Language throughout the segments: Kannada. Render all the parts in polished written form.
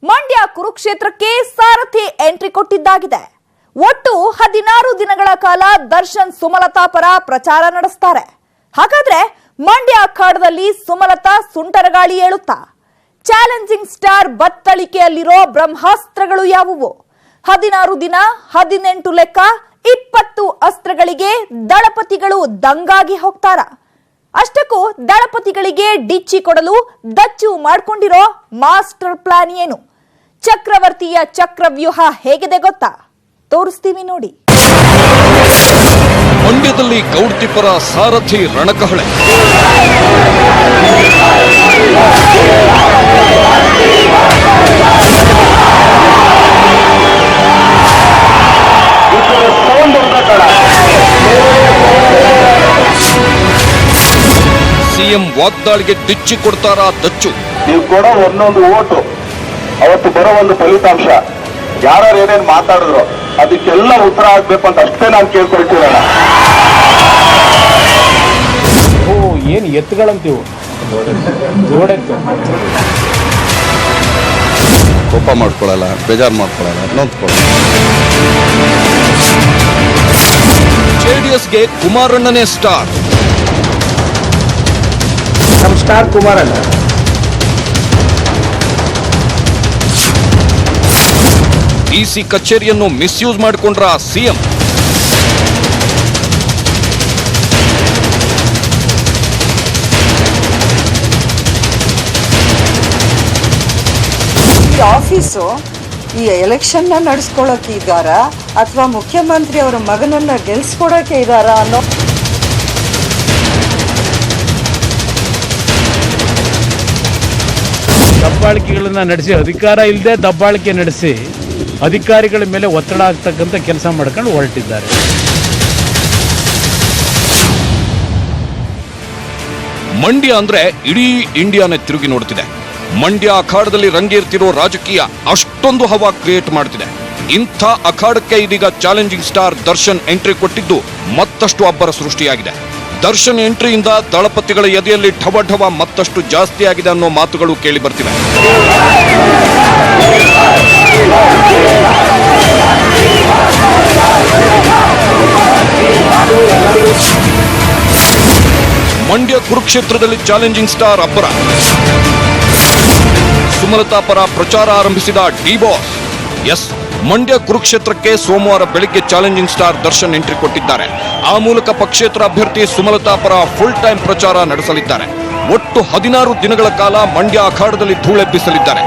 ಮಂಡ್ಯ ಕುರುಕ್ಷೇತ್ರಕ್ಕೆ ಸಾರಥಿ ಎಂಟ್ರಿ ಕೊಟ್ಟಿದ್ದಾಗಿದೆ. ಒಟ್ಟು 16 ದಿನಗಳ ಕಾಲ ದರ್ಶನ್ ಸುಮಲತಾ ಪರ ಪ್ರಚಾರ ನಡೆಸ್ತಾರೆ. ಹಾಗಾದ್ರೆ ಮಂಡ್ಯ ಅಖಾಡದಲ್ಲಿ ಸುಮಲತಾ ಸುಂಟರಗಾಳಿ ಏಳುತ್ತಾ? ಚಾಲೆಂಜಿಂಗ್ ಸ್ಟಾರ್ ಬತ್ತಳಿಕೆಯಲ್ಲಿರೋ ಬ್ರಹ್ಮಾಸ್ತ್ರಗಳು ಯಾವುವು? 16 ದಿನ 18 ಲೆಕ್ಕ 20 ಅಸ್ತ್ರಗಳಿಗೆ ದಳಪತಿಗಳು ದಂಗಾಗಿ ಹೋಗ್ತಾರ. ಅಷ್ಟಕ್ಕೂ ದಳಪತಿಗಳಿಗೆ ಡಿಚ್ಚಿ ಕೊಡಲು ದಚ್ಚು ಮಾಡಿಕೊಂಡಿರೋ ಮಾಸ್ಟರ್ ಪ್ಲಾನ್ ಏನು? ಚಕ್ರವರ್ತಿಯ ಚಕ್ರವ್ಯೂಹ ಹೇಗಿದೆ ಗೊತ್ತಾ? ತೋರಿಸ್ತೀವಿ ನೋಡಿ. ಮಂಡ್ಯದಲ್ಲಿ ಗೌಡ್ತಿಪರ ಸಾರಥಿ ರಣಕಹಳೆ. ಸಿಎಂ ವಾಗ್ದಾಳಿಗೆ ಡಿಚ್ಚಿ ಕೊಡ್ತಾರಾ ದಚ್ಚು? ನೀವು ಕೊಡೋ ಒಂದೊಂದು ಓಟು ಅವತ್ತು ಬರೋ ಒಂದು ಫಲಿತಾಂಶ ಯಾರು ಏನೇನು ಮಾತಾಡಿದ್ರು ಅದಕ್ಕೆಲ್ಲ ಉತ್ತರ ಆಗ್ಬೇಕು ಅಂತ ಅಷ್ಟೇ ನಾನು ಕೇಳ್ಕೊಳ್ತೀರಲ್ಲ. ಏನು ಎತ್ತುಗಳಂತೀವು ಕೋಪ ಮಾಡ್ಕೊಳ್ಳಲ್ಲ, ಬೇಜಾರು ಮಾಡ್ಕೊಳ್ಳಲ್ಲ, ನೊಂದ್ಕೊಳ್ಳಲ್ಲ. ಜೆಡಿಎಸ್ಗೆ ಕುಮಾರಣ್ಣನೇ ಸ್ಟಾರ್. ನಮ್ಮ ಸ್ಟಾರ್ ಕುಮಾರಣ್ಣ. ಡಿಸಿ ಕಚೇರಿಯನ್ನು ಮಿಸ್ಯೂಸ್ ಮಾಡಿಕೊಂಡ್ರ ಸಿಎಂ. ಈ ಆಫೀಸು ಈ ಎಲೆಕ್ಷನ್ ನಡೆಸ್ಕೊಳ್ಳೋಕೆ ಇದ್ದಾರಾ ಅಥವಾ ಮುಖ್ಯಮಂತ್ರಿ ಅವರ ಮಗನನ್ನ ಗೆಲ್ಸ್ಕೊಡೋಕೆ ಇದ್ದಾರಾ ಅನ್ನೋ ದಬ್ಬಾಳಿಕೆಗಳನ್ನ ನಡೆಸಿ, ಅಧಿಕಾರ ಇಲ್ಲದೆ ದಬ್ಬಾಳಿಕೆ ನಡೆಸಿ ಅಧಿಕಾರಿಗಳ ಮೇಲೆ ಒತ್ತಡ ಆಗ್ತಕ್ಕಂಥ ಕೆಲಸ ಮಾಡ್ಕೊಂಡು ಹೊರಟಿದ್ದಾರೆ. ಮಂಡ್ಯ ಅಂದ್ರೆ ಇಡೀ ಇಂಡಿಯಾನೇ ತಿರುಗಿ ನೋಡ್ತಿದೆ. ಮಂಡ್ಯ ಅಖಾಡದಲ್ಲಿ ರಂಗೇರ್ತಿರೋ ರಾಜಕೀಯ ಅಷ್ಟೊಂದು ಹವಾ ಕ್ರಿಯೇಟ್ ಮಾಡ್ತಿದೆ. ಇಂಥ ಅಖಾಡಕ್ಕೆ ಇದೀಗ ಚಾಲೆಂಜಿಂಗ್ ಸ್ಟಾರ್ ದರ್ಶನ್ ಎಂಟ್ರಿ ಕೊಟ್ಟಿದ್ದು ಮತ್ತಷ್ಟು ಅಬ್ಬರ ಸೃಷ್ಟಿಯಾಗಿದೆ. ದರ್ಶನ್ ಎಂಟ್ರಿಯಿಂದ ದಳಪತಿಗಳ ಎದೆಯಲ್ಲಿ ಢವ ಮತ್ತಷ್ಟು ಜಾಸ್ತಿ ಆಗಿದೆ ಅನ್ನೋ ಮಾತುಗಳು ಕೇಳಿ ಬರ್ತಿವೆ. ಮಂಡ್ಯ ಕುರುಕ್ಷೇತ್ರದಲ್ಲಿ ಚಾಲೆಂಜಿಂಗ್ ಸ್ಟಾರ್ ಅಬ್ಬರ. ಸುಮಲತಾ ಪರ ಪ್ರಚಾರ ಆರಂಭಿಸಿದ ಡಿಬಾಸ್. ಎಸ್, ಮಂಡ್ಯ ಕುರುಕ್ಷೇತ್ರಕ್ಕೆ ಸೋಮವಾರ ಬೆಳಿಗ್ಗೆ ಚಾಲೆಂಜಿಂಗ್ ಸ್ಟಾರ್ ದರ್ಶನ್ ಎಂಟ್ರಿ ಕೊಟ್ಟಿದ್ದಾರೆ. ಆ ಮೂಲಕ ಪಕ್ಷೇತರ ಅಭ್ಯರ್ಥಿ ಸುಮಲತಾ ಪರ ಫುಲ್ ಟೈಮ್ ಪ್ರಚಾರ ನಡೆಸಲಿದ್ದಾರೆ. ಒಟ್ಟು 16 ದಿನಗಳ ಕಾಲ ಮಂಡ್ಯ ಅಖಾಡದಲ್ಲಿ ಧೂಳೆಬ್ಬಿಸಲಿದ್ದಾರೆ.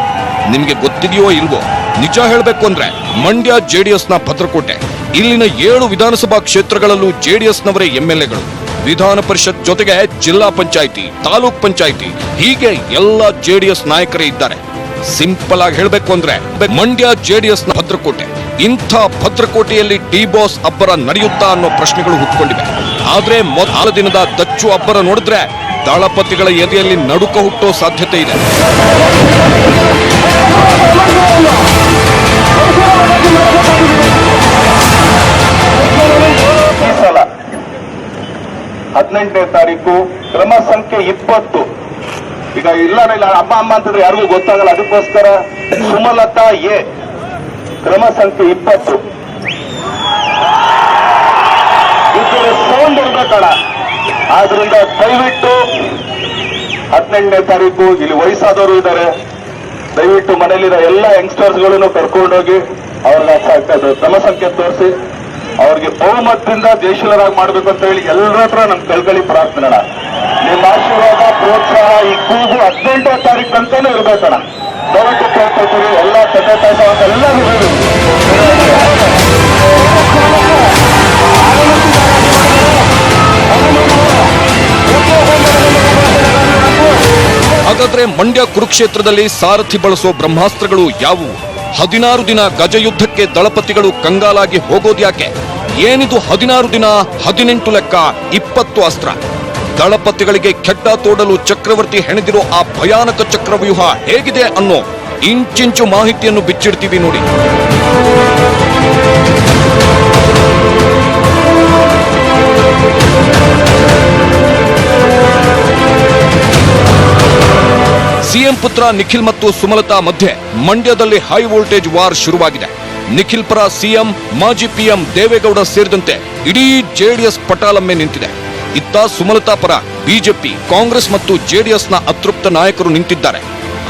ನಿಮಗೆ ಗೊತ್ತಿದೆಯೋ ಇಲ್ವೋ, ನಿಜ ಹೇಳಬೇಕು ಅಂದ್ರೆ ಮಂಡ್ಯ ಜೆಡಿಎಸ್ನ ಭದ್ರಕೋಟೆ. ಇಲ್ಲಿನ 7 ವಿಧಾನಸಭಾ ಕ್ಷೇತ್ರಗಳಲ್ಲೂ ಜೆಡಿಎಸ್ನವರೇ ಎಂಎಲ್ಎಗಳು. ವಿಧಾನ ಪರಿಷತ್ ಜೊತೆಗೆ ಜಿಲ್ಲಾ ಪಂಚಾಯಿತಿ, ತಾಲೂಕ್ ಪಂಚಾಯಿತಿ, ಹೀಗೆ ಎಲ್ಲ ಜೆಡಿಎಸ್ ನಾಯಕರೇ ಇದ್ದಾರೆ. ಸಿಂಪಲ್ ಆಗಿ ಹೇಳಬೇಕು ಅಂದ್ರೆ ಮಂಡ್ಯ ಜೆಡಿಎಸ್ ನ ಭದ್ರಕೋಟೆ. ಇಂಥ ಭದ್ರಕೋಟೆಯಲ್ಲಿ ಡಿಬಾಸ್ ಅಬ್ಬರ ನಡೆಯುತ್ತಾ ಅನ್ನೋ ಪ್ರಶ್ನೆಗಳು ಹುಟ್ಟುಕೊಂಡಿವೆ. ಆದ್ರೆ ಮೊದಲ ದಿನದ ದಚ್ಚು ಅಬ್ಬರ ನೋಡಿದ್ರೆ ದಳಪತಿಗಳ ಎದೆಯಲ್ಲಿ ನಡುಕ ಹುಟ್ಟೋ ಸಾಧ್ಯತೆ ಇದೆ. ಈ ಸಲ 18ನೇ ತಾರೀಕು ಕ್ರಮ ಸಂಖ್ಯೆ 20. ಈಗ ಇಲ್ಲ ಅಮ್ಮ ಅಂತಂದ್ರೆ ಯಾರಿಗೂ ಗೊತ್ತಾಗಲ್ಲ, ಅದಕ್ಕೋಸ್ಕರ ಸುಮಲತಾ ಎ ಕ್ರಮ ಸಂಖ್ಯೆ 20 ಇದರ ಸೌಂಡ್ ಇರ್ಬೇಕಲ್ಲ. ಆದ್ರಿಂದ ದಯವಿಟ್ಟು 18ನೇ ತಾರೀಕು ಇಲ್ಲಿ ವಯಸ್ಸಾದವರು ಇದ್ದಾರೆ, ದಯವಿಟ್ಟು ಮನೆಯಲ್ಲಿರೋ ಎಲ್ಲ ಯಂಗ್ಸ್ಟರ್ಸ್ಗಳನ್ನು ಕರ್ಕೊಂಡೋಗಿ ಅವ್ರಿಗೆ ಕ್ರಮ ಸಂಖ್ಯೆ ತೋರಿಸಿ ಅವ್ರಿಗೆ ಬಹುಮತದಿಂದ ದೇಶೀಯರಾಗಿ ಮಾಡ್ಬೇಕು ಅಂತ ಹೇಳಿ ಎಲ್ಲರ ಹತ್ರ ನಮ್ ಕಳ್ಕಳಿ ಪ್ರಾರ್ಥನೆ. ನಿಮ್ಮ ಆಶೀರ್ವಾದ, ಪ್ರೋತ್ಸಾಹ, ಈ ಕೂಗು 18ನೇ ತಾರೀಕು ಅಂತಾನೆ ಇರ್ಬೇಕಣ್ಣ. ದಯವಿಟ್ಟು ಕೇಳ್ಕೊತೀವಿ ಎಲ್ಲ ತಂದೆ ತಾಯಿ ಎಲ್ಲರೂ ಹೇಳಿ. ಹಾಗಾದ್ರೆ ಮಂಡ್ಯ ಕುರುಕ್ಷೇತ್ರದಲ್ಲಿ ಸಾರಥಿ ಬಳಸೋ ಬ್ರಹ್ಮಾಸ್ತ್ರಗಳು ಯಾವುವು? 16 ದಿನ ಗಜಯುದ್ಧಕ್ಕೆ ದಳಪತಿಗಳು ಕಂಗಾಲಾಗಿ ಹೋಗೋದ್ಯಾಕೆ? ಏನಿದು 16 ದಿನ 18 ಲೆಕ್ಕ 20 ಅಸ್ತ್ರ? ದಳಪತಿಗಳಿಗೆ ಖೆಡ್ಡ ತೋಡಲು ಚಕ್ರವರ್ತಿ ಹೆಣೆದಿರೋ ಆ ಭಯಾನಕ ಚಕ್ರವ್ಯೂಹ ಹೇಗಿದೆ ಅನ್ನೋ ಇಂಚಿಂಚು ಮಾಹಿತಿಯನ್ನು ಬಿಚ್ಚಿಡ್ತೀವಿ ನೋಡಿ. ಸಿಎಂ ಪುತ್ರ ನಿಖಿಲ್ ಮತ್ತು ಸುಮಲತಾ ಮಧ್ಯೆ ಮಂಡ್ಯದಲ್ಲಿ ಹೈ ವೋಲ್ಟೇಜ್ ವಾರ್ ಶುರುವಾಗಿದೆ. ನಿಖಿಲ್ ಪರ ಸಿಎಂ, ಮಾಜಿ ಪಿಎಂ ದೇವೇಗೌಡ ಸೇರಿದಂತೆ ಇಡೀ ಜೆಡಿಎಸ್ ಪಟಾಲಮ್ಮೆ ನಿಂತಿದೆ. ಇತ್ತ ಸುಮಲತಾ ಪರ ಬಿಜೆಪಿ, ಕಾಂಗ್ರೆಸ್ ಮತ್ತು ಜೆಡಿಎಸ್ನ ಅತೃಪ್ತ ನಾಯಕರು ನಿಂತಿದ್ದಾರೆ.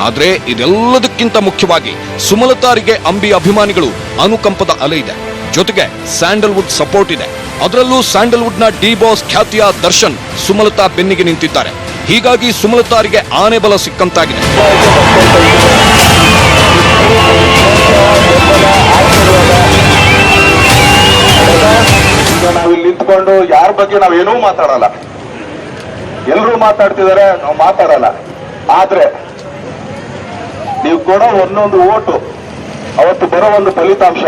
ಆದ್ರೆ ಇದೆಲ್ಲದಕ್ಕಿಂತ ಮುಖ್ಯವಾಗಿ ಸುಮಲತಾರಿಗೆ ಅಂಬಿ ಅಭಿಮಾನಿಗಳು ಅನುಕಂಪದ ಅಲೆ ಇದೆ. ಜೊತೆಗೆ ಸ್ಯಾಂಡಲ್ವುಡ್ ಸಪೋರ್ಟ್ ಇದೆ. ಅದರಲ್ಲೂ ಸ್ಯಾಂಡಲ್ವುಡ್ನ ಡಿ ಬಾಸ್ ಖ್ಯಾತಿಯ ದರ್ಶನ್ ಸುಮಲತಾ ಬೆನ್ನಿಗೆ ನಿಂತಿದ್ದಾರೆ. ಹೀಗಾಗಿ ಸುಮಲತಾರಿಗೆ ಆನೆ ಬಲ ಸಿಕ್ಕಂತಾಗಿದೆ. ನಾವಿಲ್ಲಿ ನಿಂತ್ಕೊಂಡು ಯಾರ ಬಗ್ಗೆ ನಾವೇನೂ ಮಾತಾಡಲ್ಲ, ಎಲ್ಲರೂ ಮಾತಾಡ್ತಿದ್ದಾರೆ, ನಾವು ಮಾತಾಡಲ್ಲ. ಆದ್ರೆ ನೀವು ಕೊಡೋ ಒಂದೊಂದು ಓಟು, ಅವತ್ತು ಬರೋ ಒಂದು ಫಲಿತಾಂಶ,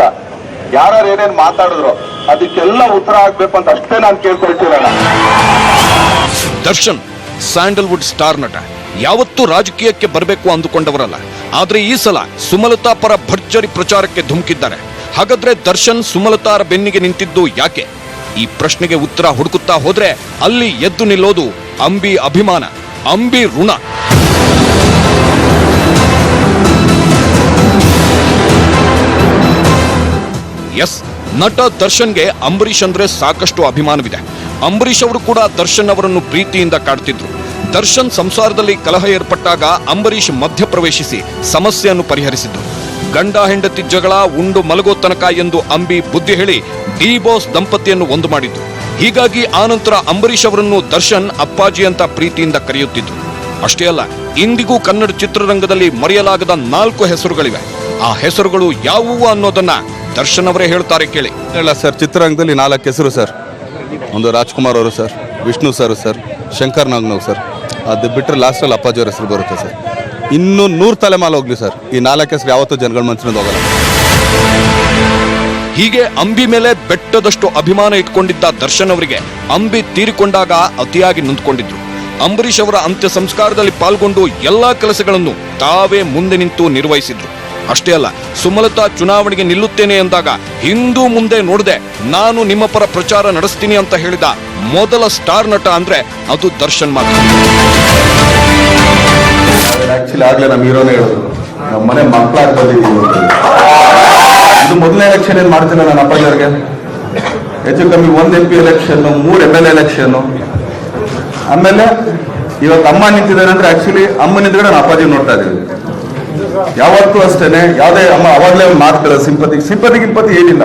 ಯಾರು ಏನೇನ್ ಮಾತಾಡಿದ್ರು ಅದಕ್ಕೆಲ್ಲ ಉತ್ತರ ಆಗ್ಬೇಕು ಅಂತ ಅಷ್ಟೇ ನಾನು ಕೇಳ್ಕೊಳ್ತೀರಣ್ಣ. ದರ್ಶನ್ ಸ್ಯಾಂಡಲ್ವುಡ್ ಸ್ಟಾರ್ ನಟ, ಯಾವತ್ತೂ ರಾಜಕೀಯಕ್ಕೆ ಬರಬೇಕು ಅಂದುಕೊಂಡವರಲ್ಲ. ಆದ್ರೆ ಈ ಸಲ ಸುಮಲತಾ ಪರ ಭರ್ಜರಿ ಪ್ರಚಾರಕ್ಕೆ ಧುಮುಕಿದ್ದಾರೆ. ಹಾಗಾದ್ರೆ ದರ್ಶನ್ ಸುಮಲತಾರ ಬೆನ್ನಿಗೆ ನಿಂತಿದ್ದು ಯಾಕೆ? ಈ ಪ್ರಶ್ನೆಗೆ ಉತ್ತರ ಹುಡುಕುತ್ತಾ ಹೋದ್ರೆ ಅಲ್ಲಿ ಎದ್ದು ನಿಲ್ಲೋದು ಅಂಬಿ ಅಭಿಮಾನ, ಅಂಬಿ ಋಣ. ಎಸ್, ನಟ ದರ್ಶನ್ಗೆ ಅಂಬರೀಷ್ ಅಂದ್ರೆ ಸಾಕಷ್ಟು ಅಭಿಮಾನವಿದೆ. ಅಂಬರೀಷ್ ಅವರು ಕೂಡ ದರ್ಶನ್ ಅವರನ್ನು ಪ್ರೀತಿಯಿಂದ ಕಾಡ್ತಿದ್ರು. ದರ್ಶನ್ ಸಂಸಾರದಲ್ಲಿ ಕಲಹ ಏರ್ಪಟ್ಟಾಗ ಅಂಬರೀಷ್ ಮಧ್ಯಪ್ರವೇಶಿಸಿ ಸಮಸ್ಯೆಯನ್ನು ಪರಿಹರಿಸಿದ್ರು. ಗಂಡ ಹೆಂಡತಿ ಜಗಳ ಉಂಡು ಮಲಗೋ ತನಕ ಎಂದು ಅಂಬಿ ಬುದ್ಧಿ ಹೇಳಿ ಡಿ ಬಾಸ್ ದಂಪತಿಯನ್ನು ಒಂದು ಮಾಡಿದ್ರು. ಹೀಗಾಗಿ ಆನಂತರ ಅಂಬರೀಷ್ ಅವರನ್ನು ದರ್ಶನ್ ಅಪ್ಪಾಜಿ ಅಂತ ಪ್ರೀತಿಯಿಂದ ಕರೆಯುತ್ತಿದ್ರು. ಅಷ್ಟೇ ಅಲ್ಲ, ಇಂದಿಗೂ ಕನ್ನಡ ಚಿತ್ರರಂಗದಲ್ಲಿ ಮರೆಯಲಾಗದ 4 ಹೆಸರುಗಳಿವೆ. ಆ ಹೆಸರುಗಳು ಯಾವುವು ಅನ್ನೋದನ್ನ ದರ್ಶನ್ ಅವರೇ ಹೇಳ್ತಾರೆ, ಕೇಳಿ. ಇಲ್ಲ ಸರ್, ಚಿತ್ರರಂಗದಲ್ಲಿ 4 ಹೆಸರು ಸರ್. ಒಂದು ರಾಜ್ಕುಮಾರ್ ಅವರು ಸರ್, ವಿಷ್ಣು ಸರ್, ಶಂಕರ್ ನಾಗ್ನವ್ ಸರ್, ಅದು ಬಿಟ್ಟರೆ ಲಾಸ್ಟಲ್ಲಿ ಅಪ್ಪಾಜಿ ಅವ್ರ ಹೆಸರು ಬರುತ್ತೆ ಸರ್. ಇನ್ನೂ 100 ತಲೆಮಾಲು ಹೋಗ್ಲಿ ಸರ್, ಈ 4 ಹೆಸರು ಯಾವತ್ತೂ ಜನಗಳ ಮನಸ್ಸಿನಿಂದ ಹೋಗಲ್ಲ. ಹೀಗೆ ಅಂಬಿ ಮೇಲೆ ಬೆಟ್ಟದಷ್ಟು ಅಭಿಮಾನ ಇಟ್ಕೊಂಡಿದ್ದ ದರ್ಶನ್ ಅವರಿಗೆ ಅಂಬಿ ತೀರಿಕೊಂಡಾಗ ಅತಿಯಾಗಿ ನೊಂದ್ಕೊಂಡಿದ್ರು. ಅಂಬರೀಷ್ ಅವರ ಅಂತ್ಯ ಸಂಸ್ಕಾರದಲ್ಲಿ ಪಾಲ್ಗೊಂಡು ಎಲ್ಲಾ ಕೆಲಸಗಳನ್ನು ತಾವೇ ಮುಂದೆ ನಿಂತು ನಿರ್ವಹಿಸಿದ್ರು. ಅಷ್ಟೇ ಅಲ್ಲ, ಸುಮಲತಾ ಚುನಾವಣೆಗೆ ನಿಲ್ಲುತ್ತೇನೆ ಎಂದಾಗ ಹಿಂದೂ ಮುಂದೆ ನೋಡದೆ ನಾನು ನಿಮ್ಮ ಪರ ಪ್ರಚಾರ ನಡೆಸ್ತೀನಿ ಅಂತ ಹೇಳಿದ ಮೊದಲ ಸ್ಟಾರ್ ನಟ ಅಂದ್ರೆ ಅದು ದರ್ಶನ್ ಮಾತ್ರ. ಆಕ್ಚುಲಿ ಆಗ್ಲೇ ನಮ್ಮ ಹೀರೋನೇ ಹೇಳಿದ್ರು, ನಮ್ಮ ಮನೆ ಮಕ್ಕಳಾಗಿ ಬಂದಿದ್ದೀವಿ. ಇದು ಮೊದಲನೇ ಎಲೆಕ್ಷನ್ ಏನ್ ಮಾಡ್ತಿಲ್ಲ ನನ್ನ ಅಪ್ಪಾಜಿ ಅವ್ರಿಗೆ. ಹೆಚ್ಚು ಕಮ್ಮಿ 1 MP ಎಲೆಕ್ಷನ್, 3 MLA ಎಲೆಕ್ಷನ್. ಆಮೇಲೆ ಇವತ್ತು ಅಮ್ಮ ನಿಂತಿದ್ದಾರೆ ಅಂದ್ರೆ ಆಕ್ಚುಲಿ ಅಮ್ಮ ನಿಂತ್ರೆ ನಾನು ಅಪ್ಪಾಜಿ ನೋಡ್ತಾ ಇದ್ದೀವಿ. ಯಾವತ್ತೂ ಅಷ್ಟೇನೆ, ಯಾವುದೇ ಅಮ್ಮ ಅವಾಗಲೇ ಮಾತಾಡೋ ಸಿಂಪತಿ ಏನಿಲ್ಲ.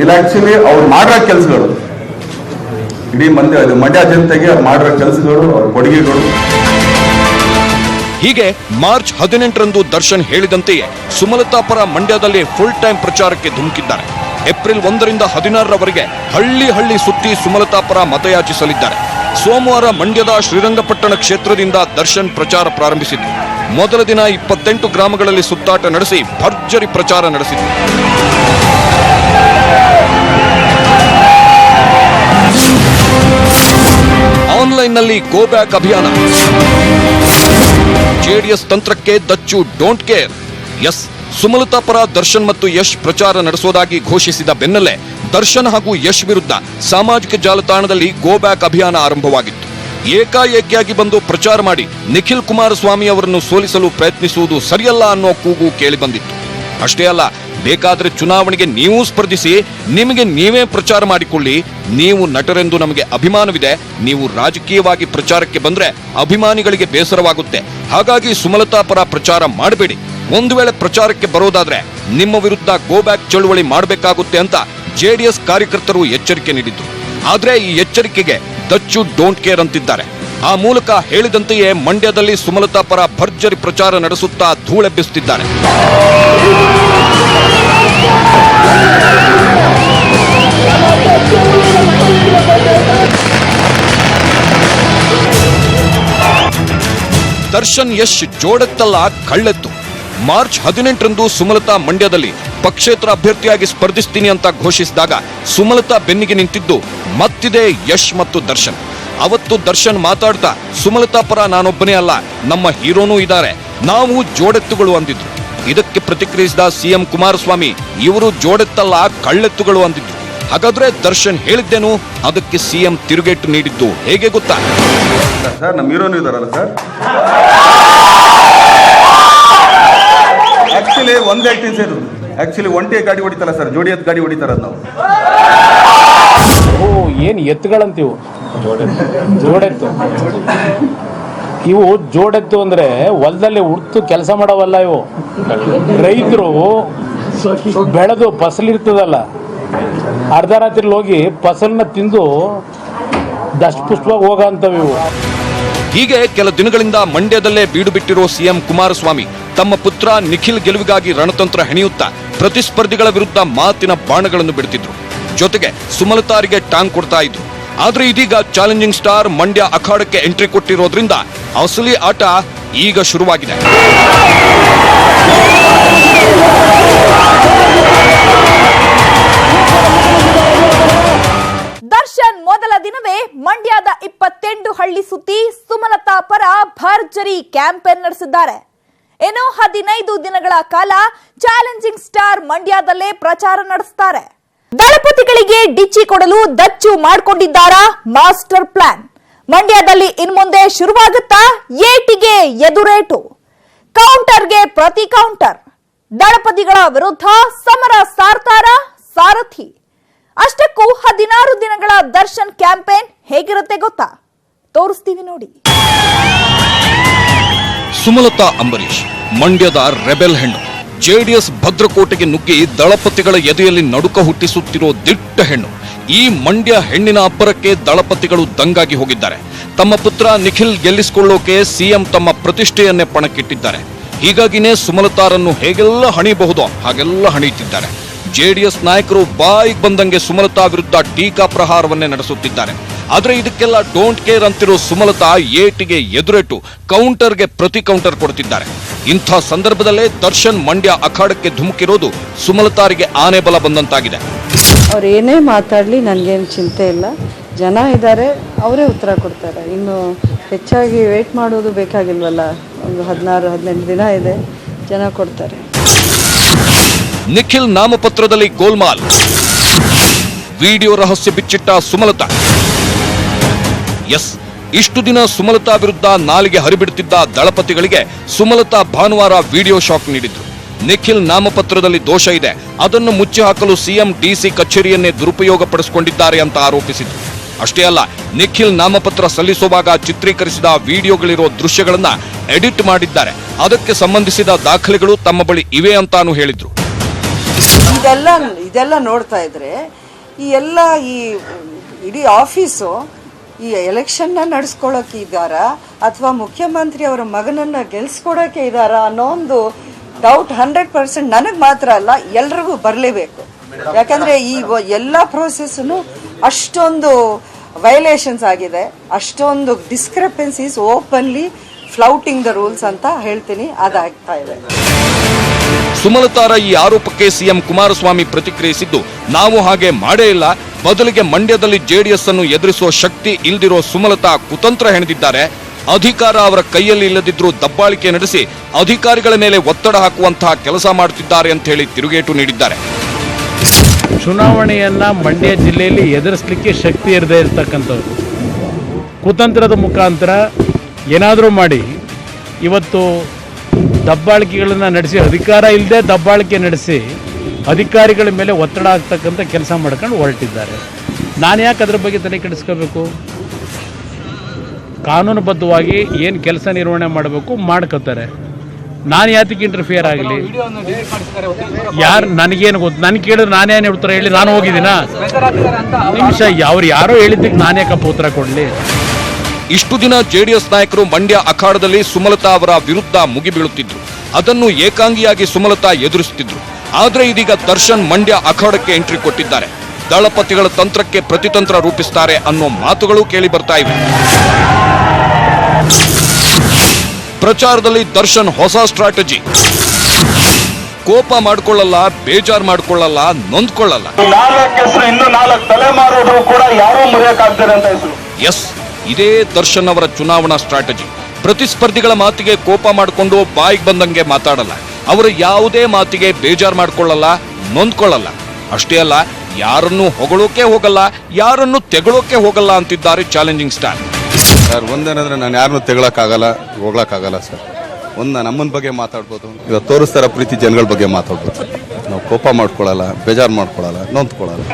ಇಲ್ಲ, ಆಕ್ಚುಲಿ ಅವ್ರು ಮಾಡಿರೋ ಕೆಲಸಗಳು ಇಡೀ ಮಂಡ್ಯ ಜನತೆಗೆ ಅವ್ರು ಮಾಡಿರೋ ಕೆಲಸಗಳು, ಅವ್ರ ಕೊಡುಗೆಗಳು. ಹೀಗೆ ಮಾರ್ಚ್ 18ರಂದು ದರ್ಶನ್ ಹೇಳಿದಂತೆಯೇ ಸುಮಲತಾ ಪರ ಮಂಡ್ಯದಲ್ಲಿ ಫುಲ್ ಟೈಮ್ ಪ್ರಚಾರಕ್ಕೆ ಧುಮುಕಿದ್ದಾರೆ. ಏಪ್ರಿಲ್ 1ರಿಂದ 16ರವರೆಗೆ ಹಳ್ಳಿ ಸುತ್ತಿ ಸುಮಲತಾ ಪರ ಮತಯಾಚಿಸಲಿದ್ದಾರೆ. ಸೋಮವಾರ ಮಂಡ್ಯದ ಶ್ರೀರಂಗಪಟ್ಟಣ ಕ್ಷೇತ್ರದಿಂದ ದರ್ಶನ್ ಪ್ರಚಾರ ಪ್ರಾರಂಭಿಸಿದ್ರು. ಮೊದಲ ದಿನ 28 ಗ್ರಾಮಗಳಲ್ಲಿ ಸುತ್ತಾಟ ನಡೆಸಿ ಭರ್ಜರಿ ಪ್ರಚಾರ ನಡೆಸಿದ್ರು. ಆನ್ಲೈನ್ನಲ್ಲಿ ಗೋ ಬ್ಯಾಕ್ ಅಭಿಯಾನ, ಜೆಡಿಎಸ್ ತಂತ್ರಕ್ಕೆ Dachchu don't care. Yes, Sumalatha ಪರ ದರ್ಶನ್ ಮತ್ತು ಯಶ್ ಪ್ರಚಾರ ನಡೆಸೋದಾಗಿ ಘೋಷಿಸಿದ ಬೆನ್ನಲ್ಲೇ ದರ್ಶನ್ ಹಾಗೂ ಯಶ್ ವಿರುದ್ಧ ಸಾಮಾಜಿಕ ಜಾಲತಾಣದಲ್ಲಿ ಗೋ ಬ್ಯಾಕ್ ಅಭಿಯಾನ ಆರಂಭವಾಗಿತ್ತು. ಏಕಾಏಕಿಯಾಗಿ ಬಂದು ಪ್ರಚಾರ ಮಾಡಿ ನಿಖಿಲ್ ಕುಮಾರಸ್ವಾಮಿ ಅವರನ್ನು ಸೋಲಿಸಲು ಪ್ರಯತ್ನಿಸುವುದು ಸರಿಯಲ್ಲ ಅನ್ನೋ ಕೂಗು ಕೇಳಿಬಂದಿತ್ತು. ಅಷ್ಟೇ ಅಲ್ಲ, ಬೇಕಾದ್ರೆ ಚುನಾವಣೆಗೆ ನೀವು ಸ್ಪರ್ಧಿಸಿ, ನಿಮಗೆ ನೀವೇ ಪ್ರಚಾರ ಮಾಡಿಕೊಳ್ಳಿ, ನೀವು ನಟರೆಂದು ನಮಗೆ ಅಭಿಮಾನವಿದೆ, ನೀವು ರಾಜಕೀಯವಾಗಿ ಪ್ರಚಾರಕ್ಕೆ ಬಂದ್ರೆ ಅಭಿಮಾನಿಗಳಿಗೆ ಬೇಸರವಾಗುತ್ತೆ, ಹಾಗಾಗಿ ಸುಮಲತಾ ಪರ ಪ್ರಚಾರ ಮಾಡಬೇಡಿ, ಒಂದು ವೇಳೆ ಪ್ರಚಾರಕ್ಕೆ ಬರೋದಾದ್ರೆ ನಿಮ್ಮ ವಿರುದ್ಧ ಗೋ ಬ್ಯಾಕ್ ಚಳುವಳಿ ಮಾಡಬೇಕಾಗುತ್ತೆ ಅಂತ ಜೆಡಿಎಸ್ ಕಾರ್ಯಕರ್ತರು ಎಚ್ಚರಿಕೆ ನೀಡಿದ್ರು. ಆದ್ರೆ ಈ ಎಚ್ಚರಿಕೆಗೆ ದಚ್ಚು ಡೋಂಟ್ ಕೇರ್ ಅಂತಿದ್ದಾರೆ. ಆ ಮೂಲಕ ಹೇಳಿದಂತೆಯೇ ಮಂಡ್ಯದಲ್ಲಿ ಸುಮಲತಾ ಪರ ಭರ್ಜರಿ ಪ್ರಚಾರ ನಡೆಸುತ್ತಾ ಧೂಳೆಬ್ಬಿಸುತ್ತಿದ್ದಾರೆ. ದರ್ಶನ್ ಯಶ್ ಜೋಡೆತ್ತಲ್ಲ ಕಳ್ಳೆತ್ತು. ಮಾರ್ಚ್ 18ರಂದು ಸುಮಲತಾ ಮಂಡ್ಯದಲ್ಲಿ ಪಕ್ಷೇತರ ಅಭ್ಯರ್ಥಿಯಾಗಿ ಸ್ಪರ್ಧಿಸ್ತೀನಿ ಅಂತ ಘೋಷಿಸಿದಾಗ ಸುಮಲತಾ ಬೆನ್ನಿಗೆ ನಿಂತಿದ್ದು ಮತ್ತಿದೆ ಯಶ್ ಮತ್ತು ದರ್ಶನ್. ಅವತ್ತು ದರ್ಶನ್ ಮಾತಾಡ್ತಾ ಸುಮಲತಾ ಪರ ನಾನೊಬ್ಬನೇ ಅಲ್ಲ, ನಮ್ಮ ಹೀರೋನೂ ಇದ್ದಾರೆ, ನಾವು ಜೋಡೆತ್ತುಗಳು ಅಂದಿದ್ರು. ಇದಕ್ಕೆ ಪ್ರತಿಕ್ರಿಯಿಸಿದ ಸಿಎಂ ಕುಮಾರಸ್ವಾಮಿ ಇವರು ಜೋಡೆತ್ತಲ್ಲ ಕಳ್ಳೆತ್ತುಗಳು ಅಂದಿದ್ರು. ಹಾಗಾದ್ರೆ ದರ್ಶನ್ ಹೇಳಿದ್ದೇನು, ಅದಕ್ಕೆ ಸಿಎಂ ತಿರುಗೇಟು ನೀಡಿದ್ದು ಹೇಗೆ ಗೊತ್ತಾ? ಸರ್, ನಮ್ಮ ಹೀರೋನು ಇದಾರಲ್ಲ ಸರ್, ಆಕ್ಚುಲಿ ಒಂದು ಹೇಳ್ತೀನಿ ಸರ್, ಆಕ್ಚುಲಿ ಒಂಟಿ ಗಾಡಿ ಹೊಡಿತಲ್ಲ ಸರ್, ಜೋಡಿ ಎತ್ತು ಗಾಡಿ ಹೊಡಿತಾರ ನಾವು. ಏನು ಎತ್ತುಗಳಂತೀವು, ಜೋಡೆತ್ತು. ಇವು ಜೋಡೆತ್ತು ಅಂದ್ರೆ ಹೊಲದಲ್ಲಿ ಉಡ್ತು ಕೆಲಸ ಮಾಡವಲ್ಲ ಇವು. ರೈತರು ಬೆಳೆದು ಫಸಲಿರ್ತದಲ್ಲ, ಅರ್ಧ ರಾತ್ರಿ ಹೋಗಿ ಫಸಲನ್ನ ತಿಂದು ದಷ್ಟಪುಷ್ಟವಾಗಿ ಹೋಗಂತವು ಇವು. ಹೀಗೆ ಕೆಲ ದಿನಗಳಿಂದ ಮಂಡ್ಯದಲ್ಲೇ ಬೀಡು ಬಿಟ್ಟಿರೋ ಸಿಎಂ ಕುಮಾರಸ್ವಾಮಿ ತಮ್ಮ ಪುತ್ರ ನಿಖಿಲ್ ಗೆಲುವಿಗಾಗಿ ರಣತಂತ್ರ ಹೆಣೆಯುತ್ತಾ ಪ್ರತಿಸ್ಪರ್ಧಿಗಳ ವಿರುದ್ಧ ಮಾತಿನ ಬಾಣಗಳನ್ನು ಬಿಡ್ತಿದ್ರು. ಜೊತೆಗೆ ಸುಮಲತಾರಿಗೆ ಟಾಂಗ್ ಕೊಡ್ತಾ ಇದ್ರು. ಆದ್ರೆ ಇದೀಗ ಚಾಲೆಂಜಿಂಗ್ ಸ್ಟಾರ್ ಮಂಡ್ಯ ಅಖಾಡಕ್ಕೆ ಎಂಟ್ರಿ ಕೊಟ್ಟಿರೋದ್ರಿಂದ ಅಸಲಿ ಆಟ ಈಗ ಶುರುವಾಗಿದೆ. ದರ್ಶನ್ ಮೊದಲ ದಿನವೇ ಮಂಡ್ಯದ 28 ಹಳ್ಳಿ ಸುತ್ತಿ ಸುಮಲತಾ ಪರ ಭರ್ಜರಿ ಕ್ಯಾಂಪೇನ್ ನಡೆಸಿದ್ದಾರೆ. ಇನ್ನು 15 ದಿನಗಳ ಕಾಲ ಚಾಲೆಂಜಿಂಗ್ ಸ್ಟಾರ್ ಮಂಡ್ಯದಲ್ಲೇ ಪ್ರಚಾರ ನಡೆಸುತ್ತಾರೆ. ದಳಪತಿಗಳಿಗೆ ಡಿಚ್ಚಿ ಕೊಡಲು ದಚ್ಚು ಮಾಡಿಕೊಂಡಿದ್ದಾರಾ ಮಾಸ್ಟರ್ ಪ್ಲಾನ್. ಮಂಡ್ಯದಲ್ಲಿ ಇನ್ಮುಂದೆ ಶುರುವಾಗುತ್ತಾ ಏಟಿಗೆ ಎದುರೇಟು, ಕೌಂಟರ್ಗೆ ಪ್ರತಿ ಕೌಂಟರ್. ದಳಪತಿಗಳ ವಿರುದ್ಧ ಸಮರ ಸಾರ್ತಾರ ಸಾರಥಿ. ಅಷ್ಟಕ್ಕೂ 16 ದಿನಗಳ ದರ್ಶನ್ ಕ್ಯಾಂಪೇನ್ ಹೇಗಿರುತ್ತೆ ಗೊತ್ತಾ? ತೋರಿಸ್ತೀವಿ ನೋಡಿ. ಸುಮಲತಾ ಅಂಬರೀಶ್ ಮಂಡ್ಯದ ರೆಬೆಲ್ ಹೆಣ್ಣು. ಜೆಡಿಎಸ್ ಭದ್ರಕೋಟೆಗೆ ನುಗ್ಗಿ ದಳಪತಿಗಳ ಎದೆಯಲ್ಲಿ ನಡುಕ ಹುಟ್ಟಿಸುತ್ತಿರೋ ದಿಟ್ಟ ಹೆಣ್ಣು. ಈ ಮಂಡ್ಯ ಹೆಣ್ಣಿನ ಅಬ್ಬರಕ್ಕೆ ದಳಪತಿಗಳು ದಂಗಾಗಿ ಹೋಗಿದ್ದಾರೆ. ತಮ್ಮ ಪುತ್ರ ನಿಖಿಲ್ ಗೆಲ್ಲಿಸಿಕೊಳ್ಳೋಕೆ ಸಿಎಂ ತಮ್ಮ ಪ್ರತಿಷ್ಠೆಯನ್ನೇ ಪಣಕ್ಕಿಟ್ಟಿದ್ದಾರೆ. ಹೀಗಾಗಿನೇ ಸುಮಲತಾರನ್ನು ಹೇಗೆಲ್ಲ ಹಣಿಬಹುದೋ ಹಾಗೆಲ್ಲ ಹಣಿಯುತ್ತಿದ್ದಾರೆ. ಜೆಡಿಎಸ್ ನಾಯಕರು ಬಾಯಿಗೆ ಬಂದಂಗೆ ಸುಮಲತಾ ವಿರುದ್ಧ ಟೀಕಾ ಪ್ರಹಾರವನ್ನೇ ನಡೆಸುತ್ತಿದ್ದಾರೆ. ಆದ್ರೆ ಇದಕ್ಕೆಲ್ಲ ಡೋಂಟ್ ಕೇರ್ ಅಂತಿರೋ ಸುಮಲತಾ ಏಟಿಗೆ ಎದುರೇಟು, ಕೌಂಟರ್ಗೆ ಪ್ರತಿ ಕೌಂಟರ್ ಕೊಡ್ತಿದ್ದಾರೆ. ಇಂಥ ಸಂದರ್ಭದಲ್ಲೇ ದರ್ಶನ್ ಮಂಡ್ಯ ಅಖಾಡಕ್ಕೆ ಧುಮುಕಿರೋದು ಸುಮಲತಾರಿಗೆ ಆನೆ ಬಲ ಬಂದಂತಾಗಿದೆ. ಅವ್ರು ಏನೇ ಮಾತಾಡಲಿ ನನಗೇನು ಚಿಂತೆ ಇಲ್ಲ. ಜನ ಇದ್ದಾರೆ, ಅವರೇ ಉತ್ತರ ಕೊಡ್ತಾರೆ. ಇನ್ನು ಹೆಚ್ಚಾಗಿ ವೇಟ್ ಮಾಡೋದು ಬೇಕಾಗಿಲ್ವಲ್ಲ. ಒಂದು 16-18 ದಿನ ಇದೆ, ಜನ ಕೊಡ್ತಾರೆ. ನಿಖಿಲ್ ನಾಮಪತ್ರದಲ್ಲಿ ಗೋಲ್ಮಾಲ್, ವಿಡಿಯೋ ರಹಸ್ಯ ಬಿಚ್ಚಿಟ್ಟ ಸುಮಲತಾ. ಎಸ್, ಇಷ್ಟು ದಿನ ಸುಮಲತಾ ವಿರುದ್ಧ ನಾಲಿಗೆ ಹರಿಬಿಡುತ್ತಿದ್ದ ದಳಪತಿಗಳಿಗೆ ಸುಮಲತಾ ಭಾನುವಾರ ವಿಡಿಯೋ ಶಾಕ್ ನೀಡಿದ್ರು. ನಿಖಿಲ್ ನಾಮಪತ್ರದಲ್ಲಿ ದೋಷ ಇದೆ, ಅದನ್ನು ಮುಚ್ಚಿ ಹಾಕಲು ಸಿಎಂ ಡಿಸಿ ಕಚೇರಿಯನ್ನೇ ದುರುಪಯೋಗ ಪಡಿಸಿಕೊಂಡಿದ್ದಾರೆ ಅಂತ ಆರೋಪಿಸಿದ್ರು. ಅಷ್ಟೇ ಅಲ್ಲ, ನಿಖಿಲ್ ನಾಮಪತ್ರ ಸಲ್ಲಿಸುವಾಗ ಚಿತ್ರೀಕರಿಸಿದ ವಿಡಿಯೋಗಳಿರೋ ದೃಶ್ಯಗಳನ್ನ ಎಡಿಟ್ ಮಾಡಿದ್ದಾರೆ. ಅದಕ್ಕೆ ಸಂಬಂಧಿಸಿದ ದಾಖಲೆಗಳು ತಮ್ಮ ಬಳಿ ಇವೆ ಅಂತಾನು ಹೇಳಿದ್ರು. ಇದೆಲ್ಲ ನೋಡ್ತಾ ಇದ್ರೆ ಈ ಇಡೀ ಆಫೀಸು ಈ ಎಲೆಕ್ಷನ್ನ ನಡೆಸ್ಕೊಳ್ಳೋಕೆ ಇದ್ದಾರಾ ಅಥವಾ ಮುಖ್ಯಮಂತ್ರಿ ಅವರ ಮಗನನ್ನ ಗೆಲ್ಸ್ಕೊಡೋಕೆ ಇದ್ದಾರಾ ಅನ್ನೋ ಒಂದು ಡೌಟ್ 100% ನನಗೆ ಮಾತ್ರ ಅಲ್ಲ, ಎಲ್ರಿಗೂ ಬರಲೇಬೇಕು. ಯಾಕಂದ್ರೆ ಈ ಎಲ್ಲ ಪ್ರೋಸೆಸ್ನು ಅಷ್ಟೊಂದು ವೈಲೇಷನ್ಸ್ ಆಗಿದೆ, ಅಷ್ಟೊಂದು ಡಿಸ್ಕ್ರಿಪೆನ್ಸೀಸ್, ಓಪನ್ಲಿ ಫ್ಲೌಟಿಂಗ್ ದ ರೂಲ್ಸ್ ಅಂತ ಹೇಳ್ತೀನಿ, ಅದಾಗ್ತಾ ಇದೆ. ಸುಮಲತಾರ ಈ ಆರೋಪಕ್ಕೆ ಸಿಎಂ ಕುಮಾರಸ್ವಾಮಿ ಪ್ರತಿಕ್ರಿಯಿಸಿದ್ದು, ನಾವು ಹಾಗೆ ಮಾಡೇ ಇಲ್ಲ, ಬದಲಿಗೆ ಮಂಡ್ಯದಲ್ಲಿ ಜೆಡಿಎಸ್ ಅನ್ನು ಎದುರಿಸುವ ಶಕ್ತಿ ಇಲ್ದಿರೋ ಸುಮಲತಾ ಕುತಂತ್ರ ಹೆಣೆದಿದ್ದಾರೆ. ಅಧಿಕಾರ ಅವರ ಕೈಯಲ್ಲಿ ಇಲ್ಲದಿದ್ರೂ ದಬ್ಬಾಳಿಕೆ ನಡೆಸಿ ಅಧಿಕಾರಿಗಳ ಮೇಲೆ ಒತ್ತಡ ಹಾಕುವಂತಹ ಕೆಲಸ ಮಾಡುತ್ತಿದ್ದಾರೆ ಅಂತ ಹೇಳಿ ತಿರುಗೇಟು ನೀಡಿದ್ದಾರೆ. ಚುನಾವಣೆಯನ್ನ ಮಂಡ್ಯ ಜಿಲ್ಲೆಯಲ್ಲಿ ಎದುರಿಸಲಿಕ್ಕೆ ಶಕ್ತಿ ಇರದೇ ಇರತಕ್ಕಂಥವ್ರು ಕುತಂತ್ರದ ಮುಖಾಂತರ ಏನಾದರೂ ಮಾಡಿ ಇವತ್ತು ದಬ್ಬಾಳಿಕೆಗಳನ್ನು ನಡೆಸಿ, ಅಧಿಕಾರ ಇಲ್ಲದೆ ದಬ್ಬಾಳಿಕೆ ನಡೆಸಿ ಅಧಿಕಾರಿಗಳ ಮೇಲೆ ಒತ್ತಡ ಆಗ್ತಕ್ಕಂಥ ಕೆಲಸ ಮಾಡ್ಕೊಂಡು ಹೊರಟಿದ್ದಾರೆ. ನಾನು ಯಾಕೆ ಅದ್ರ ಬಗ್ಗೆ ತಲೆ ಕೆಡಿಸ್ಕೋಬೇಕು? ಕಾನೂನುಬದ್ಧವಾಗಿ ಏನು ಕೆಲಸ ನಿರ್ವಹಣೆ ಮಾಡಬೇಕು ಮಾಡ್ಕೋತಾರೆ. ನಾನು ಯಾತಕ್ಕೆ ಇಂಟರ್ಫಿಯರ್ ಆಗಲಿ? ಯಾರು ನನಗೇನು ಗೊತ್ತು? ನನಗೆ ಕೇಳಿದ್ರೆ ನಾನೇನು ಉತ್ತರ ಹೇಳಿ? ನಾನು ಹೋಗಿದ್ದೀನಾ? ನಿಮಿಷ, ಅವ್ರು ಯಾರೋ ಹೇಳಿದ್ದಕ್ಕೆ ನಾನೇ ಕಪ್ಪ ಉತ್ತರ ಕೊಡಲಿ? ಇಷ್ಟು ದಿನ ಜೆಡಿಎಸ್ ನಾಯಕರು ಮಂಡ್ಯ ಅಖಾಡದಲ್ಲಿ ಸುಮಲತಾ ಅವರ ವಿರುದ್ಧ ಮುಗಿಬೀಳುತ್ತಿದ್ರು. ಅದನ್ನು ಏಕಾಂಗಿಯಾಗಿ ಸುಮಲತಾ ಎದುರಿಸುತ್ತಿದ್ರು. ಆದ್ರೆ ಇದೀಗ ದರ್ಶನ್ ಮಂಡ್ಯ ಅಖಾಡಕ್ಕೆ ಎಂಟ್ರಿ ಕೊಟ್ಟಿದ್ದಾರೆ. ದಳಪತಿಗಳ ತಂತ್ರಕ್ಕೆ ಪ್ರತಿತಂತ್ರ ರೂಪಿಸುತ್ತಾರೆ ಅನ್ನೋ ಮಾತುಗಳು ಕೇಳಿ ಬರ್ತಾ ಇವೆ. ಪ್ರಚಾರದಲ್ಲಿ ದರ್ಶನ್ ಹೊಸ ಸ್ಟ್ರಾಟಜಿ. ಕೋಪ ಮಾಡ್ಕೊಳ್ಳಲ್ಲ, ಬೇಜಾರು ಮಾಡ್ಕೊಳ್ಳಲ್ಲ, ನೊಂದ್ಕೊಳ್ಳಲ್ಲ. 4 ಹೆಸರು, ಇನ್ನು 4 ತಲೆಮಾರು ಕೂಡ ಯಾರೂ ಮುರಿಯಕ್ಕಾಗ್ತಾರೆ ಅಂತ ಹೆಸರು. ಎಸ್, ಇದೇ ದರ್ಶನ್ ಅವರ ಚುನಾವಣಾ ಸ್ಟ್ರಾಟಜಿ. ಪ್ರತಿಸ್ಪರ್ಧಿಗಳ ಮಾತಿಗೆ ಕೋಪ ಮಾಡಿಕೊಂಡು ಬಾಯಿಗೆ ಬಂದಂಗೆ ಮಾತಾಡಲ್ಲ. ಅವರು ಯಾವುದೇ ಮಾತಿಗೆ ಬೇಜಾರು ಮಾಡ್ಕೊಳ್ಳಲ್ಲ, ನೊಂದ್ಕೊಳ್ಳಲ್ಲ. ಅಷ್ಟೇ ಅಲ್ಲ, ಯಾರನ್ನು ಹೊಗಳೋಕೆ ಹೋಗಲ್ಲ, ಯಾರನ್ನು ತೆಗಳೋಕೆ ಹೋಗಲ್ಲ ಅಂತಿದ್ದಾರೆ ಚಾಲೆಂಜಿಂಗ್ ಸ್ಟಾರ್. ಸರ್, ಒಂದೇನಂದ್ರೆ ನಾನು ಯಾರನ್ನೂ ತೆಗಳಕ್ಕಾಗಲ್ಲ, ಹೋಗ್ಲಕ್ಕಾಗಲ್ಲ ಸರ್. ಒಂದು ನಮ್ಮನ ಬಗ್ಗೆ ಮಾತಾಡ್ಬೋದು, ಇವಾಗ ತೋರಿಸ್ತಾರ ಪ್ರೀತಿ ಜನಗಳ ಬಗ್ಗೆ ಮಾತಾಡ್ಬೋದು. ನಾವು ಕೋಪ ಮಾಡ್ಕೊಳ್ಳಲ್ಲ, ಬೇಜಾರು ಮಾಡ್ಕೊಳ್ಳಲ್ಲ, ನೊಂದ್ಕೊಳ್ಳಲ್ಲ.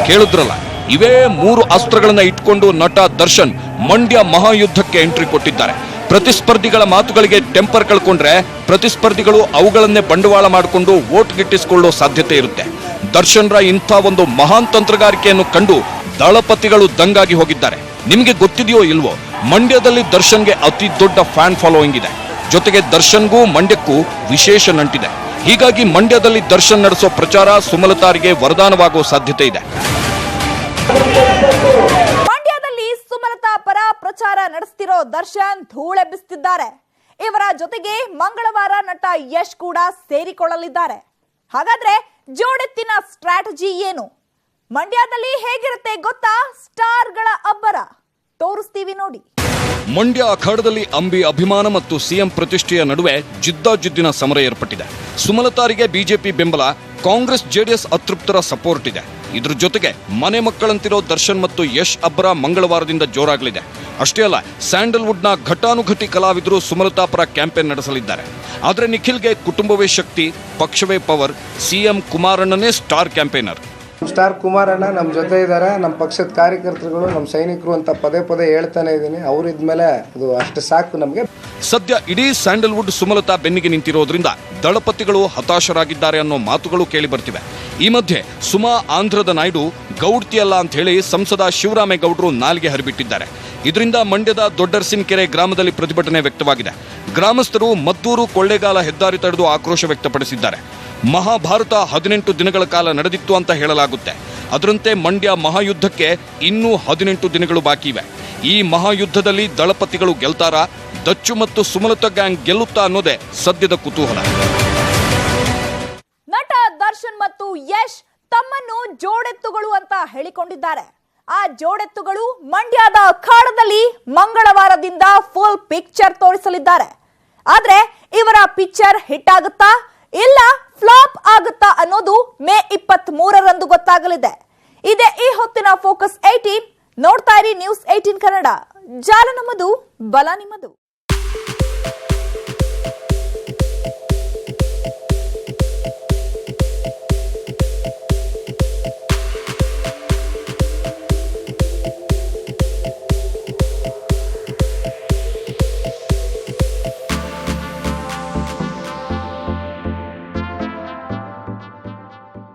ಕೇಳಿದ್ರಲ್ಲ, ಇವೇ 3 ಅಸ್ತ್ರಗಳನ್ನ ಇಟ್ಕೊಂಡು ನಟ ದರ್ಶನ್ ಮಂಡ್ಯ ಮಹಾಯುದ್ಧಕ್ಕೆ ಎಂಟ್ರಿ ಕೊಟ್ಟಿದ್ದಾರೆ. ಪ್ರತಿಸ್ಪರ್ಧಿಗಳ ಮಾತುಗಳಿಗೆ ಟೆಂಪರ್ ಕಳ್ಕೊಂಡ್ರೆ ಪ್ರತಿಸ್ಪರ್ಧಿಗಳು ಅವುಗಳನ್ನೇ ಬಂಡವಾಳ ಮಾಡಿಕೊಂಡು ವೋಟ್ ಗಿಟ್ಟಿಸಿಕೊಳ್ಳೋ ಸಾಧ್ಯತೆ ಇರುತ್ತೆ. ದರ್ಶನ್ರ ಇಂಥ ಒಂದು ಮಹಾನ್ ತಂತ್ರಗಾರಿಕೆಯನ್ನು ಕಂಡು ದಳಪತಿಗಳು ದಂಗಾಗಿ ಹೋಗಿದ್ದಾರೆ. ನಿಮಗೆ ಗೊತ್ತಿದೆಯೋ ಇಲ್ವೋ, ಮಂಡ್ಯದಲ್ಲಿ ದರ್ಶನ್ಗೆ ಅತಿ ದೊಡ್ಡ ಫ್ಯಾನ್ ಫಾಲೋಯಿಂಗ್ ಇದೆ. ಜೊತೆಗೆ ದರ್ಶನ್ಗೂ ಮಂಡ್ಯಕ್ಕೂ ವಿಶೇಷ ನಂಟಿದೆ. ಹೀಗಾಗಿ ಮಂಡ್ಯದಲ್ಲಿ ದರ್ಶನ್ ನಡೆಸೋ ಪ್ರಚಾರ ಸುಮಲತಾರಿಗೆ ವರದಾನವಾಗುವ ಸಾಧ್ಯತೆ ಇದೆ. ಮಂಡ್ಯದಲ್ಲಿ ಸುಮಲತಾ ಪರ ಪ್ರಚಾರ ನಡೆಸ್ತಿರೋ ದರ್ಶನ್ ಧೂಳೆಬ್ಬಿಸುತ್ತಿದ್ದಾರೆ. ಇವರ ಜೊತೆಗೆ ಮಂಗಳವಾರ ನಟ ಯಶ್ ಕೂಡ ಸೇರಿಕೊಳ್ಳಲಿದ್ದಾರೆ. ಹಾಗಾದ್ರೆ ಜೋಡೆತ್ತಿನ ಸ್ಟ್ರಾಟಜಿ ಏನು? ಮಂಡ್ಯದಲ್ಲಿ ಹೇಗಿರುತ್ತೆ ಗೊತ್ತಾ? ಸ್ಟಾರ್ಗಳ ಅಬ್ಬರ ತೋರಿಸ್ತೀವಿ ನೋಡಿ. ಮಂಡ್ಯ ಅಖಾಡದಲ್ಲಿ ಅಂಬಿ ಅಭಿಮಾನ ಮತ್ತು ಸಿಎಂ ಪ್ರತಿಷ್ಠೆಯ ನಡುವೆ ಜಿದ್ದಾಜಿದ್ದಿನ ಸಮರ ಏರ್ಪಟ್ಟಿದೆ. ಸುಮಲತಾರಿಗೆ ಬಿಜೆಪಿ ಬೆಂಬಲ, ಕಾಂಗ್ರೆಸ್ ಜೆಡಿಎಸ್ ಅತೃಪ್ತರ ಸಪೋರ್ಟ್ ಇದೆ. ಇದ್ರ ಜೊತೆಗೆ ಮನೆ ಮಕ್ಕಳಂತಿರೋ ದರ್ಶನ್ ಮತ್ತು ಯಶ್ ಅಬ್ಬರ ಮಂಗಳವಾರದಿಂದ ಜೋರಾಗಲಿದೆ. ಅಷ್ಟೇ ಅಲ್ಲ, ಸ್ಯಾಂಡಲ್ವುಡ್ನ ಘಟಾನುಘಟಿ ಕಲಾವಿದರು ಸುಮಲತಾ ಪರ ಕ್ಯಾಂಪೇನ್ ನಡೆಸಲಿದ್ದಾರೆ. ಆದರೆ ನಿಖಿಲ್ಗೆ ಕುಟುಂಬವೇ ಶಕ್ತಿ, ಪಕ್ಷವೇ ಪವರ್. ಸಿಎಂ ಕುಮಾರಣ್ಣನೇ ಸ್ಟಾರ್ ಕ್ಯಾಂಪೇನರ್. ಸ್ಟಾರ್ ಕುಮಾರಣ್ಣ ನಮ್ಮ ಜೊತೆ ಇದ್ದಾರೆ, ನಮ್ಮ ಪಕ್ಷದ ಕಾರ್ಯಕರ್ತರುಗಳು, ನಮ್ಮ ಸೈನಿಕರು ಅಂತ ಪದೇ ಪದೇ ಹೇಳ್ತಾನೆ ಇದ್ದೀನಿ. ಅವರಿದ್ಮೇಲೆ ಅದು ಅಷ್ಟು ಸಾಕು ನಮಗೆ. ಸದ್ಯ ಇಡೀ ಸ್ಯಾಂಡಲ್ವುಡ್ ಸುಮಲತಾ ಬೆನ್ನಿಗೆ ನಿಂತಿರೋದ್ರಿಂದ ದಳಪತಿಗಳು ಹತಾಶರಾಗಿದ್ದಾರೆ ಅನ್ನೋ ಮಾತುಗಳು ಕೇಳಿ ಬರ್ತಿವೆ. ಈ ಮಧ್ಯೆ ಸುಮಾ ಆಂಧ್ರದ ನಾಯ್ಡು ಗೌಡ್ತಿಯಲ್ಲ ಅಂತ ಹೇಳಿ ಸಂಸದ ಶಿವರಾಮೇಗೌಡರು ನಾಲಿಗೆ ಹರಿಬಿಟ್ಟಿದ್ದಾರೆ. ಇದರಿಂದ ಮಂಡ್ಯದ ದೊಡ್ಡರ್ಸಿನಕೆರೆ ಗ್ರಾಮದಲ್ಲಿ ಪ್ರತಿಭಟನೆ ವ್ಯಕ್ತವಾಗಿದೆ. ಗ್ರಾಮಸ್ಥರು ಮದ್ದೂರು ಕೊಳ್ಳೇಗಾಲ ಹೆದ್ದಾರಿ ತಡೆದು ಆಕ್ರೋಶ ವ್ಯಕ್ತಪಡಿಸಿದ್ದಾರೆ. ಮಹಾಭಾರತ 18 ದಿನಗಳ ಕಾಲ ನಡೆದಿತ್ತು ಅಂತ ಹೇಳಲಾಗುತ್ತೆ. ಅದರಂತೆ ಮಂಡ್ಯ ಮಹಾಯುದ್ಧಕ್ಕೆ ಇನ್ನೂ 18 ದಿನಗಳು ಬಾಕಿ ಇವೆ. ಈ ಮಹಾಯುದ್ಧದಲ್ಲಿ ದಳಪತಿಗಳು ಗೆಲ್ತಾರಾ, ದಚ್ಚು ಮತ್ತು ಸುಮಲತಾ ಗ್ಯಾಂಗ್ ಗೆಲ್ಲುತ್ತಾ ಅನ್ನೋದೇ ಸದ್ಯದ ಕುತೂಹಲ. ನಟ ದರ್ಶನ್ ಮತ್ತು ಯಶ್ ತಮ್ಮನ್ನು ಜೋಡೆತ್ತುಗಳು ಅಂತ ಹೇಳಿಕೊಂಡಿದ್ದಾರೆ. ಆ ಜೋಡೆತ್ತುಗಳು ಮಂಡ್ಯದ ಅಖಾಡದಲ್ಲಿ ಮಂಗಳವಾರದಿಂದ ಫುಲ್ ಪಿಕ್ಚರ್ ತೋರಿಸಲಿದ್ದಾರೆ. ಆದ್ರೆ ಇವರ ಪಿಕ್ಚರ್ ಹಿಟ್ ಆಗುತ್ತಾ ಇಲ್ಲ ಫ್ಲಾಪ್ ಆಗುತ್ತಾ ಅನ್ನೋದು ಮೇ 23ರಂದು ಗೊತ್ತಾಗಲಿದೆ. ಇದೇ ಈ ಹೊತ್ತಿನ ಫೋಕಸ್ 18. ನೋಡ್ತಾ ಇರಿ ನ್ಯೂಸ್ 18 ಕನ್ನಡ. ಜಾಲ ನಮ್ಮದು, ಬಲ ನಿಮ್ಮದು.